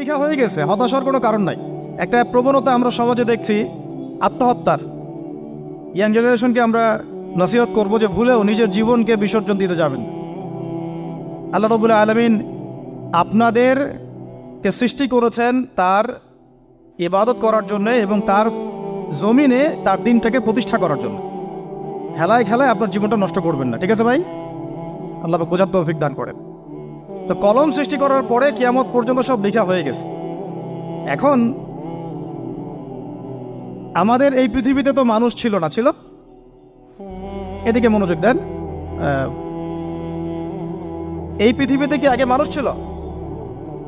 লেখা হয়ে গেছে, হতাশার কোনো কারণ নাই। একটা প্রবণতা আমরা সমাজে দেখছি আত্মহত্যার। ইয়াং জেনারেশনকে আমরা নসিহত করবো যে ভুলেও নিজের জীবনকে বিসর্জন দিতে যাবেন। আল্লাহ রাব্বুল আলামিন আপনাদেরকে সৃষ্টি করেছেন তার ইবাদত করার জন্য এবং তার জমিনে তার দিনটাকে প্রতিষ্ঠা করার জন্য। খেলায় খেলায় আপনার জীবনটা নষ্ট করবেন না, ঠিক আছে ভাই? আল্লাহ বোঝার তৌফিক দান করেন। তো কলম সৃষ্টি করার পরে কিয়ামত পর্যন্ত সব লেখা হয়ে গেছে। এখন আমাদের এই পৃথিবীতে তো মানুষ ছিল না, ছিল? এদিকে মনোযোগ দেন। এই পৃথিবীতে কি আগে মানুষ ছিল?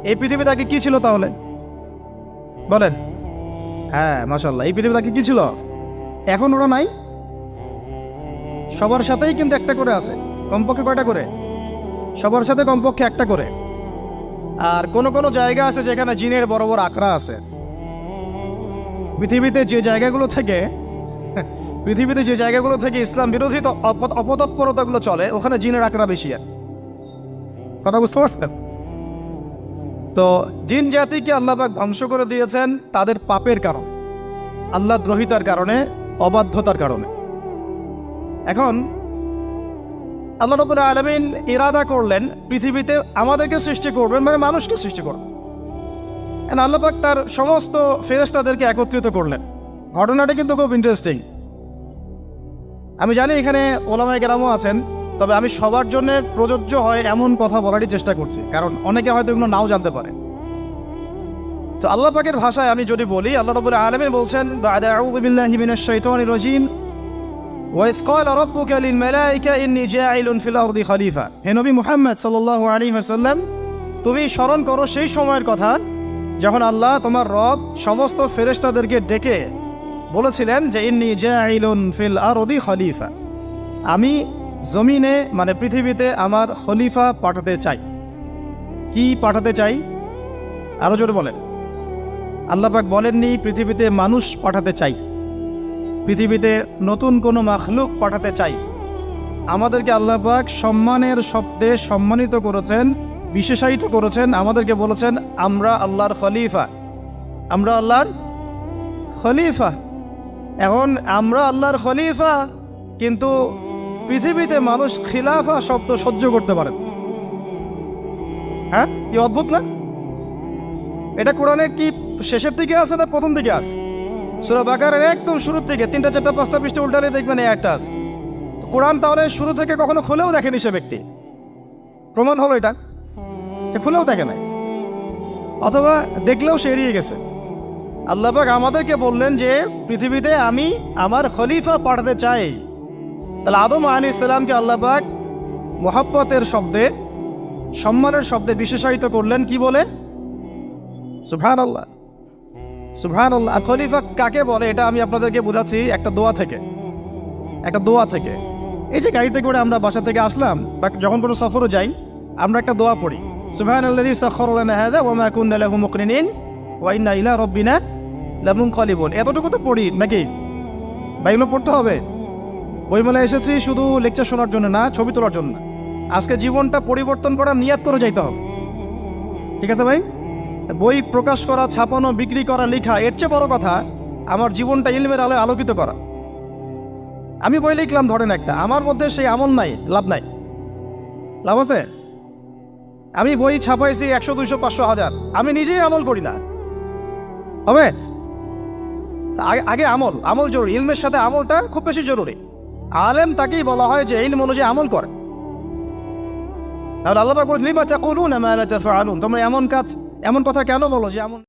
এই পৃথিবীতে আগে কি ছিল তাহলে বলেন? হ্যাঁ, মাশাআল্লাহ। এই পৃথিবীতে আগে কি ছিল? এখন ওরা নাই। সবার সাথেই কিন্তু একটা করে আছে, কমপক্ষে কয়টা করে? সবার সাথে কমপক্ষে একটা করে। আর কোন কোন জায়গা আছে যেখানে জিনের বড় বড় আকড়া আছে। পৃথিবীতে যে জায়গাগুলো থেকে ইসলাম বিরোধী অপতৎপরতাগুলো চলে, ওখানে জিনের আকড়া বেশি। আর কথা বুঝতে পারছেন? তো জিন জাতিকে আল্লাহ পাক ধ্বংস করে দিয়েছেন তাদের পাপের কারণে, আল্লাহ দ্রোহিতার কারণে, অবাধ্যতার কারণে। এখন আল্লাহ রাব্বুল আলামিন ইরাদা করলেন পৃথিবীতে আমাদেরকে সৃষ্টি করবেন, মানে মানুষকে সৃষ্টি করবেন। আল্লাহ পাক তার সমস্ত ফেরেশতাদেরকে একত্রিত করলেন। ঘটনাটা কিন্তু খুব ইন্টারেস্টিং। আমি জানি এখানে ওলামায়ে কেরামও আছেন, তবে আমি সবার জন্য প্রযোজ্য হয় এমন কথা বলারই চেষ্টা করছি, কারণ অনেকে হয়তো এগুলো নাও জানতে পারে। তো আল্লাহ পাকের ভাষায় আমি যদি বলি, আল্লাহ রাব্বুল আলামিন বলছেন, বা'দা আউযু বিল্লাহি মিনাশ শাইতানির রাজীম, ওয়াইয ক্বালা রাব্বুকা লিল মালায়েকা ইন্নী জাঈলুন ফিল আরদি খলিফা। হে নবী মুহাম্মদ সাল্লাল্লাহু আলাইহি ওয়াসাল্লাম, তুমি স্মরণ করো সেই সময়ের কথা যখন আল্লাহ তোমার রব সমস্ত ফেরেশতাদেরকে ডেকে বলেছিলেন যে ইন্নী জাঈলুন ফিল আরদি খলিফা, আমি জমিনে মানে পৃথিবীতে আমার খলিফা পাঠাতে চাই। কি পাঠাতে চাই? আরো জোরে বলেন। আল্লাহ পাক বলেননি পৃথিবীতে মানুষ পাঠাতে চাই, পৃথিবীতে নতুন কোনো মাখলুক পাঠাতে চাই। আমাদেরকে আল্লাহ পাক সম্মানের শব্দে সম্মানিত করেছেন, বিশেষায়িত করেছেন। আমাদেরকে বলেছেন আমরা আল্লাহর খলিফা, আমরা আল্লাহর খলিফা। এখন আমরা আল্লাহর খলিফা, কিন্তু পৃথিবীতে মানুষ খিলাফা শব্দ সহ্য করতে পারেন। হ্যাঁ, কি অদ্ভুত না? এটা কোরআনের কি শেষের দিকে আছে না প্রথম দিকে আছে? সূরা বাকারার একদম শুরুর থেকে 3, 4, 5টা পৃষ্ঠা উল্টালে দেখবেন এই একটা আছে। কোরআন তাহলে শুরু থেকে কখনো খুলেও দেখেনি সে ব্যক্তি। প্রমাণ হলো এটা, সে খুলেও দেখে নাই, অথবা দেখলেও সে এড়িয়ে গেছে। আল্লাহ পাক আমাদেরকে বললেন যে পৃথিবীতে আমি আমার খলিফা পাঠাতে চাই। তাহলে আদম আলাইহিস সালামকে আল্লাহ পাক মুহাব্বতের শব্দে, সম্মানের শব্দে বিশেষায়িত করলেন কি বলে? সুবহানাল্লাহ, সুবহানাল্লাহ। আর খলিফা কাকে বলে এটা আমি আপনাদেরকে বোঝাচ্ছি একটা দোয়া থেকে। এই যে গাড়িতে করে আমরা বাসা থেকে আসলাম বা যখন কোনো সফরে যাই, আমরা একটা দোয়া পড়ি, সুবহানাল্লাযী সাখখারা লানা হাযা ওয়া মা কুন্না লাহু মুকরিনিন ওয়া ইন্না ইলা রাব্বিনা লামুনকালিবুন। এতটুকু তো পড়ি নাকি? বা এগুলো পড়তে হবে? বইমেলায় এসেছি শুধু লেকচার শোনার জন্য না, ছবি তোলার জন্য। আজকে জীবনটা পরিবর্তন করার নিয়াত করে যাইতে হবে, ঠিক আছে ভাই? বই প্রকাশ করা, ছাপানো, বিক্রি করা, লেখা, এর চেয়ে বড় কথা আমার জীবনটা ইলমের আলোয় আলোকিত করা। আমি বই লিখলাম ধরেন একটা, আমার মধ্যে সেই আমল নাই, লাভ নাই। লাভ আছে? আমি বই ছাপাইছি 100, 200, 500, 1000, আমি নিজেই আমল করি না, হবে? আগে আমল জরুরি। ইলমের সাথে আমলটা খুব বেশি জরুরি। আলেম তাকেই বলা হয় যে ইলম অনুযায়ী আমল করে। তাহলে আল্লাহ পাক বলেন লিমা তাকুলুনা মা লা তাফআলুন, তোমরা এমন কথা কেন বলো যে এমন